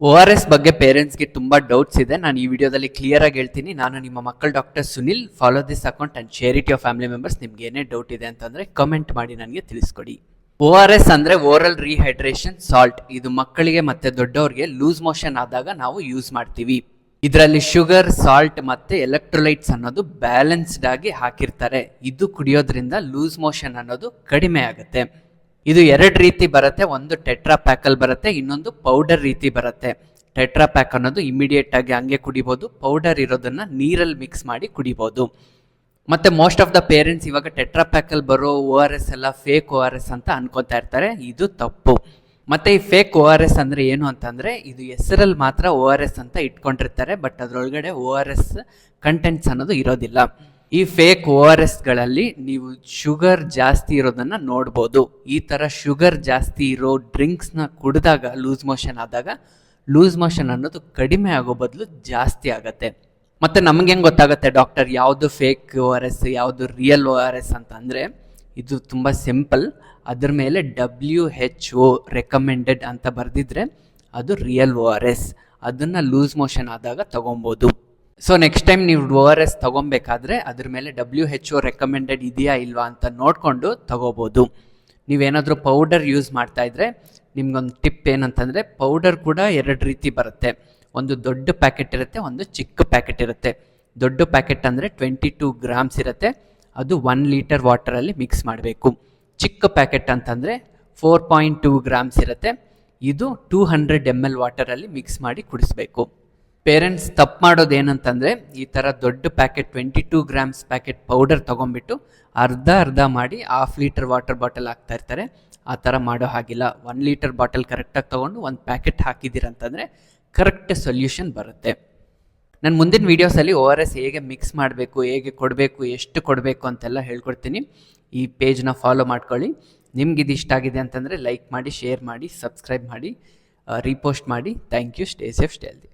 ORS ಬಗ್ಗೆ ಪೇರೆಂಟ್ಸ್ಗೆ ತುಂಬ doubts ಇದೆ. ನಾನು ಈ ವಿಡಿಯೋದಲ್ಲಿ ಕ್ಲಿಯರ್ ಆಗಿ ಹೇಳ್ತೀನಿ. ನಾನು ನಿಮ್ಮ ಮಕ್ಕಳ doctor Sunil. Follow this account and share it your family members. ನಿಮ್ಗೆ ಏನೇ ಡೌಟ್ ಇದೆ ಅಂತಂದ್ರೆ ಕಮೆಂಟ್ ಮಾಡಿ ನನಗೆ ತಿಳಿಸ್ಕೊಡಿ. ORS ಅಂದ್ರೆ ಓರಲ್ ರೀಹೈಡ್ರೇಷನ್ ಸಾಲ್ಟ್. ಇದು ಮಕ್ಕಳಿಗೆ ಮತ್ತೆ ದೊಡ್ಡವರಿಗೆ ಲೂಸ್ ಮೋಷನ್ ಆದಾಗ ನಾವು ಯೂಸ್ ಮಾಡ್ತೀವಿ. ಇದರಲ್ಲಿ ಶುಗರ್, ಸಾಲ್ಟ್ ಮತ್ತೆ ಎಲೆಕ್ಟ್ರೋಲೈಟ್ಸ್ ಅನ್ನೋದು ಬ್ಯಾಲೆನ್ಸ್ಡ್ ಆಗಿ ಹಾಕಿರ್ತಾರೆ. ಇದು ಕುಡಿಯೋದ್ರಿಂದ ಲೂಸ್ ಮೋಷನ್ ಅನ್ನೋದು ಕಡಿಮೆ ಆಗುತ್ತೆ. ಇದು ಎರಡು ರೀತಿ ಬರುತ್ತೆ. ಒಂದು ಟೆಟ್ರಾ ಪ್ಯಾಕಲ್ಲಿ ಬರುತ್ತೆ, ಇನ್ನೊಂದು ಪೌಡರ್ ರೀತಿ ಬರುತ್ತೆ. ಟೆಟ್ರಾ ಪ್ಯಾಕ್ ಅನ್ನೋದು ಇಮಿಡಿಯೇಟ್ ಆಗಿ ಹಂಗೆ ಕುಡಿಬೋದು. ಪೌಡರ್ ಇರೋದನ್ನ ನೀರಲ್ಲಿ ಮಿಕ್ಸ್ ಮಾಡಿ ಕುಡಿಬೋದು. ಮತ್ತೆ ಮೋಸ್ಟ್ ಆಫ್ ದ ಪೇರೆಂಟ್ಸ್ ಇವಾಗ ಟೆಟ್ರಾ ಪ್ಯಾಕಲ್ಲಿ ಬರೋ ORS ಎಲ್ಲ ಫೇಕ್ ORS ಅಂತ ಅನ್ಕೋತಾ ಇರ್ತಾರೆ. ಇದು ತಪ್ಪು. ಮತ್ತೆ ಈ ಫೇಕ್ ORS ಅಂದ್ರೆ ಏನು ಅಂತಂದ್ರೆ, ಇದು ಹೆಸರಲ್ಲಿ ಮಾತ್ರ ORS ಅಂತ ಇಟ್ಕೊಂಡಿರ್ತಾರೆ, ಬಟ್ ಅದರೊಳಗಡೆ ORS ಕಂಟೆಂಟ್ಸ್ ಅನ್ನೋದು ಇರೋದಿಲ್ಲ. ಈ ಫೇಕ್ ORSಗಳಲ್ಲಿ ನೀವು ಶುಗರ್ ಜಾಸ್ತಿ ಇರೋದನ್ನ ನೋಡ್ಬೋದು. ಈ ತರ ಶುಗರ್ ಜಾಸ್ತಿ ಇರೋ ಡ್ರಿಂಕ್ಸ್ನ ಕುಡಿದಾಗ ಲೂಸ್ ಮೋಷನ್ ಆದಾಗ ಲೂಸ್ ಮೋಷನ್ ಅನ್ನೋದು ಕಡಿಮೆ ಆಗೋ ಬದಲು ಜಾಸ್ತಿ ಆಗತ್ತೆ. ಮತ್ತೆ ನಮ್ಗೆ ಹೆಂಗೆ ಗೊತ್ತಾಗುತ್ತೆ ಡಾಕ್ಟರ್ ಯಾವುದು ಫೇಕ್ ORS ಯಾವುದು ರಿಯಲ್ ORS ಅಂತ ಅಂದರೆ, ಇದು ತುಂಬ ಸಿಂಪಲ್. ಅದ್ರ ಮೇಲೆ WHO ರೆಕಮೆಂಡೆಡ್ ಅಂತ ಬರೆದಿದ್ರೆ ಅದು ರಿಯಲ್ ORS. ಅದನ್ನು ಲೂಸ್ ಮೋಷನ್ ಆದಾಗ ತಗೊಬೋದು. ಸೊ ನೆಕ್ಸ್ಟ್ ಟೈಮ್ ನೀವು ORS ತಗೊಬೇಕಾದ್ರೆ ಅದ್ರ ಮೇಲೆ WHO ರೆಕಮೆಂಡೆಡ್ ಇದೆಯಾ ಇಲ್ವಾ ಅಂತ ನೋಡಿಕೊಂಡು ತಗೋಬೋದು. ನೀವೇನಾದರೂ ಪೌಡರ್ ಯೂಸ್ ಮಾಡ್ತಾ ಇದ್ರೆ ನಿಮ್ಗೊಂದು ಟಿಪ್ ಏನಂತಂದರೆ, ಪೌಡರ್ ಕೂಡ ಎರಡು ರೀತಿ ಬರುತ್ತೆ. ಒಂದು ದೊಡ್ಡ ಪ್ಯಾಕೆಟ್ ಇರುತ್ತೆ, ಒಂದು ಚಿಕ್ಕ ಪ್ಯಾಕೆಟ್ ಇರುತ್ತೆ. ದೊಡ್ಡ ಪ್ಯಾಕೆಟ್ ಅಂದರೆ 22 ಗ್ರಾಮ್ಸ್ ಇರುತ್ತೆ. ಅದು 1 ಲೀಟರ್ ವಾಟರಲ್ಲಿ ಮಿಕ್ಸ್ ಮಾಡಬೇಕು. ಚಿಕ್ಕ ಪ್ಯಾಕೆಟ್ ಅಂತಂದರೆ 4.2 ಗ್ರಾಮ್ಸ್ ಇರುತ್ತೆ. ಇದು 200 ml ವಾಟರಲ್ಲಿ ಮಿಕ್ಸ್ ಮಾಡಿ ಕುಡಿಸ್ಬೇಕು. ಪೇರೆಂಟ್ಸ್ ತಪ್ಪು ಮಾಡೋದು ಏನಂತಂದರೆ, ಈ ಥರ ದೊಡ್ಡ ಪ್ಯಾಕೆಟ್ 22 ಗ್ರಾಮ್ಸ್ ಪ್ಯಾಕೆಟ್ ಪೌಡರ್ ತೊಗೊಂಡ್ಬಿಟ್ಟು ಅರ್ಧ ಮಾಡಿ 1/2 ಲೀಟರ್ ವಾಟರ್ ಬಾಟಲ್ ಹಾಕ್ತಾ ಇರ್ತಾರೆ. ಆ ಥರ ಮಾಡೋ ಹಾಗಿಲ್ಲ. 1 ಲೀಟರ್ ಬಾಟಲ್ ಕರೆಕ್ಟಾಗಿ ತೊಗೊಂಡು ಒಂದು ಪ್ಯಾಕೆಟ್ ಹಾಕಿದ್ದೀರಂತಂದರೆ ಕರೆಕ್ಟ್ ಸೊಲ್ಯೂಷನ್ ಬರುತ್ತೆ. ನಾನು ಮುಂದಿನ ವೀಡಿಯೋಸಲ್ಲಿ ORS ಹೇಗೆ ಮಿಕ್ಸ್ ಮಾಡಬೇಕು, ಹೇಗೆ ಕೊಡಬೇಕು, ಎಷ್ಟು ಕೊಡಬೇಕು ಅಂತೆಲ್ಲ ಹೇಳ್ಕೊಡ್ತೀನಿ. ಈ ಪೇಜ್ನ ಫಾಲೋ ಮಾಡ್ಕೊಳ್ಳಿ. ನಿಮ್ಗೆ ಇದು ಇಷ್ಟ ಆಗಿದೆ ಅಂತಂದರೆ ಲೈಕ್ ಮಾಡಿ, ಶೇರ್ ಮಾಡಿ, ಸಬ್ಸ್ಕ್ರೈಬ್ ಮಾಡಿ, ರೀಪೋಸ್ಟ್ ಮಾಡಿ. Thank you. Stay safe, stay healthy.